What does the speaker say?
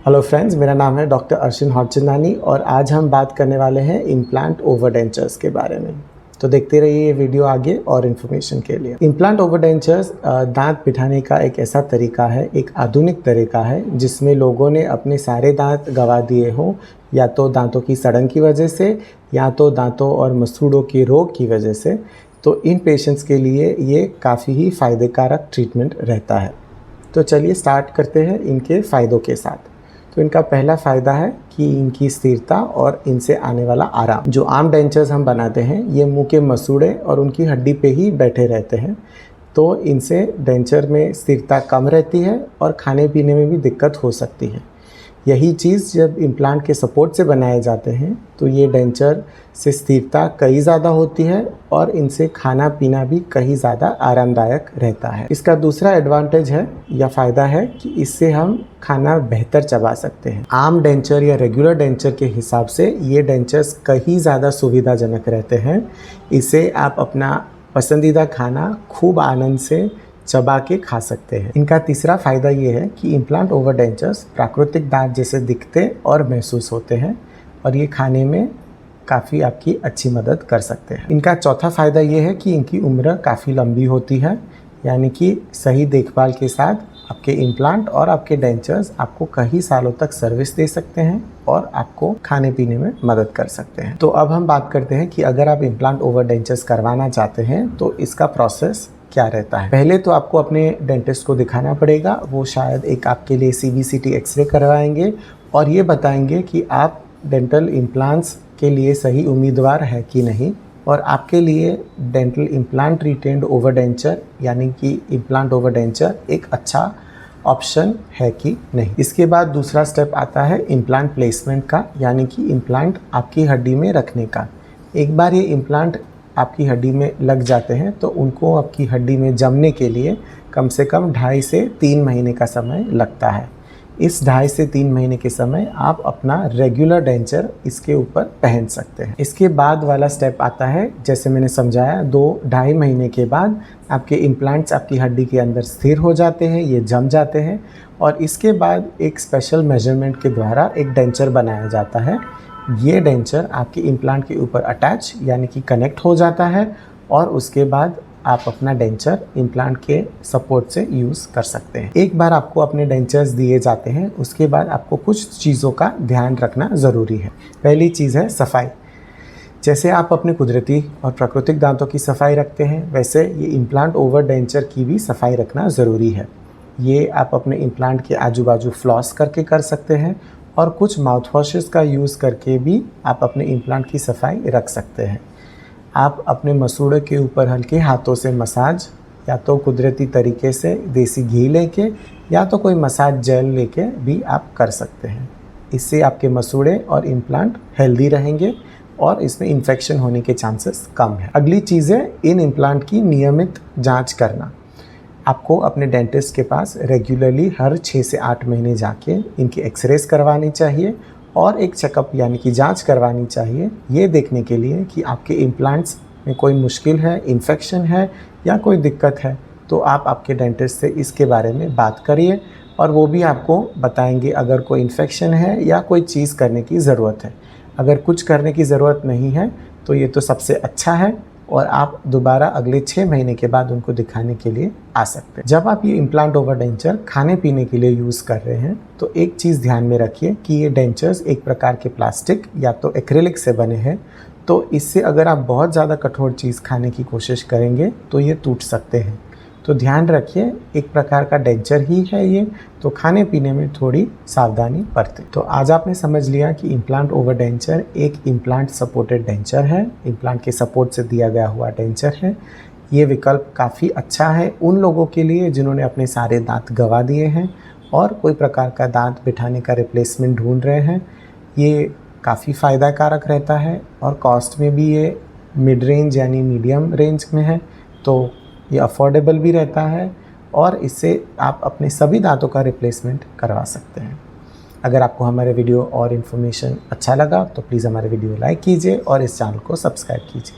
Hello friends, मेरा नाम है डॉक्टर अर्शिन हॉटचंदानी और आज हम बात करने वाले हैं इम्प्लांट ओवरडेंचर्स के बारे में। तो देखते रहिए ये वीडियो आगे और इन्फॉर्मेशन के लिए। इम्प्लांट ओवरडेंचर्स दांत बिठाने का एक ऐसा तरीका है, एक आधुनिक तरीका है जिसमें लोगों ने अपने सारे दांत गंवा दिए हों, या तो दांतों की सड़न की वजह से या तो दांतों और मसूड़ों के रोग की वजह से। तो इन पेशेंट्स के लिए ये काफ़ी ही फ़ायदेकारक ट्रीटमेंट रहता है। तो चलिए स्टार्ट करते हैं इनके फ़ायदों के साथ। तो इनका पहला फ़ायदा है कि इनकी स्थिरता और इनसे आने वाला आराम। जो आम डेंचर्स हम बनाते हैं ये मुंह के मसूड़े और उनकी हड्डी पे ही बैठे रहते हैं, तो इनसे डेंचर में स्थिरता कम रहती है और खाने पीने में भी दिक्कत हो सकती है। यही चीज़ जब इम्प्लांट के सपोर्ट से बनाए जाते हैं तो ये डेंचर से स्थिरता कहीं ज़्यादा होती है और इनसे खाना पीना भी कहीं ज़्यादा आरामदायक रहता है। इसका दूसरा एडवांटेज है या फ़ायदा है कि इससे हम खाना बेहतर चबा सकते हैं। आम डेंचर या रेगुलर डेंचर के हिसाब से ये डेंचर्स कहीं ज़्यादा सुविधाजनक रहते हैं। इसे आप अपना पसंदीदा खाना खूब आनंद से चबा के खा सकते हैं। इनका तीसरा फ़ायदा ये है कि इम्प्लांट ओवरडेंचर्स प्राकृतिक दांत जैसे दिखते और महसूस होते हैं और ये खाने में काफ़ी आपकी अच्छी मदद कर सकते हैं। इनका चौथा फ़ायदा ये है कि इनकी उम्र काफ़ी लंबी होती है, यानी कि सही देखभाल के साथ आपके इम्प्लांट और आपके डेंचर्स आपको कई सालों तक सर्विस दे सकते हैं और आपको खाने पीने में मदद कर सकते हैं। तो अब हम बात करते हैं कि अगर आप इम्प्लांट ओवरडेंचर्स करवाना चाहते हैं तो इसका प्रोसेस क्या रहता है। पहले तो आपको अपने डेंटिस्ट को दिखाना पड़ेगा। वो शायद एक आपके लिए CBCT एक्सरे करवाएंगे और ये बताएंगे कि आप डेंटल इम्प्लांट्स के लिए सही उम्मीदवार है कि नहीं, और आपके लिए डेंटल इम्प्लांट रिटेन्ड ओवरडेंचर यानी कि इम्प्लांट ओवरडेंचर एक अच्छा ऑप्शन है कि नहीं। इसके बाद दूसरा स्टेप आता है इम्प्लांट प्लेसमेंट का, यानी कि इम्प्लांट आपकी हड्डी में रखने का। एक बार ये इम्प्लांट आपकी हड्डी में लग जाते हैं तो उनको आपकी हड्डी में जमने के लिए कम से कम 2.5 से 3 महीने का समय लगता है। इस 2.5 से 3 महीने के समय आप अपना रेगुलर डेंचर इसके ऊपर पहन सकते हैं। इसके बाद वाला स्टेप आता है, जैसे मैंने समझाया, 2-2.5 महीने के बाद आपके इम्प्लांट्स आपकी हड्डी के अंदर स्थिर हो जाते हैं, ये जम जाते हैं और इसके बाद एक स्पेशल मेजरमेंट के द्वारा एक डेंचर बनाया जाता है। ये डेंचर आपके इम्प्लांट के ऊपर अटैच यानी कि कनेक्ट हो जाता है और उसके बाद आप अपना डेंचर इम्प्लांट के सपोर्ट से यूज़ कर सकते हैं। एक बार आपको अपने डेंचर्स दिए जाते हैं, उसके बाद आपको कुछ चीज़ों का ध्यान रखना ज़रूरी है। पहली चीज़ है सफाई। जैसे आप अपने कुदरती और प्राकृतिक दांतों की सफाई रखते हैं, वैसे ये इम्प्लांट ओवर डेंचर की भी सफाई रखना ज़रूरी है। ये आप अपने इम्प्लांट के आजू बाजू फ्लॉस करके कर सकते हैं और कुछ माउथ वॉशेस का यूज़ करके भी आप अपने इम्प्लांट की सफाई रख सकते हैं। आप अपने मसूड़े के ऊपर हल्के हाथों से मसाज, या तो कुदरती तरीके से देसी घी लेके या तो कोई मसाज जेल लेके भी आप कर सकते हैं। इससे आपके मसूड़े और इम्प्लांट हेल्दी रहेंगे और इसमें इन्फेक्शन होने के चांसेस कम है। अगली चीज़ है इन इम्प्लांट की नियमित जाँच करना। आपको अपने डेंटिस्ट के पास रेगुलरली हर 6 से 8 महीने जाके इनकी एक्सरेज करवानी चाहिए और एक चेकअप यानी कि जांच करवानी चाहिए, ये देखने के लिए कि आपके इम्प्लांट्स में कोई मुश्किल है, इन्फेक्शन है या कोई दिक्कत है। तो आप आपके डेंटिस्ट से इसके बारे में बात करिए और वो भी आपको बताएंगे अगर कोई इन्फेक्शन है या कोई चीज़ करने की ज़रूरत है। अगर कुछ करने की ज़रूरत नहीं है तो ये तो सबसे अच्छा है और आप दोबारा अगले 6 महीने के बाद उनको दिखाने के लिए आ सकते हैं। जब आप ये इम्प्लांट ओवरडेंचर खाने पीने के लिए यूज़ कर रहे हैं तो एक चीज़ ध्यान में रखिए कि ये डेंचर्स एक प्रकार के प्लास्टिक या तो एक्रिलिक से बने हैं, तो इससे अगर आप बहुत ज़्यादा कठोर चीज़ खाने की कोशिश करेंगे तो ये टूट सकते हैं। तो ध्यान रखिए, एक प्रकार का डेंचर ही है ये, तो खाने पीने में थोड़ी सावधानी बरतें। तो आज आपने समझ लिया कि इम्प्लांट ओवरडेंचर एक इम्प्लांट सपोर्टेड डेंचर है, इम्प्लांट के सपोर्ट से दिया गया हुआ डेंचर है। ये विकल्प काफ़ी अच्छा है उन लोगों के लिए जिन्होंने अपने सारे दांत गंवा दिए हैं और कोई प्रकार का दांत बिठाने का रिप्लेसमेंट ढूंढ रहे हैं। ये काफ़ी फ़ायदा कारक रहता है और कॉस्ट में भी ये मिड रेंज यानी मीडियम रेंज में है, तो ये अफोर्डेबल भी रहता है और इससे आप अपने सभी दांतों का रिप्लेसमेंट करवा सकते हैं। अगर आपको हमारे वीडियो और इन्फॉर्मेशन अच्छा लगा तो प्लीज़ हमारे वीडियो लाइक कीजिए और इस चैनल को सब्सक्राइब कीजिए।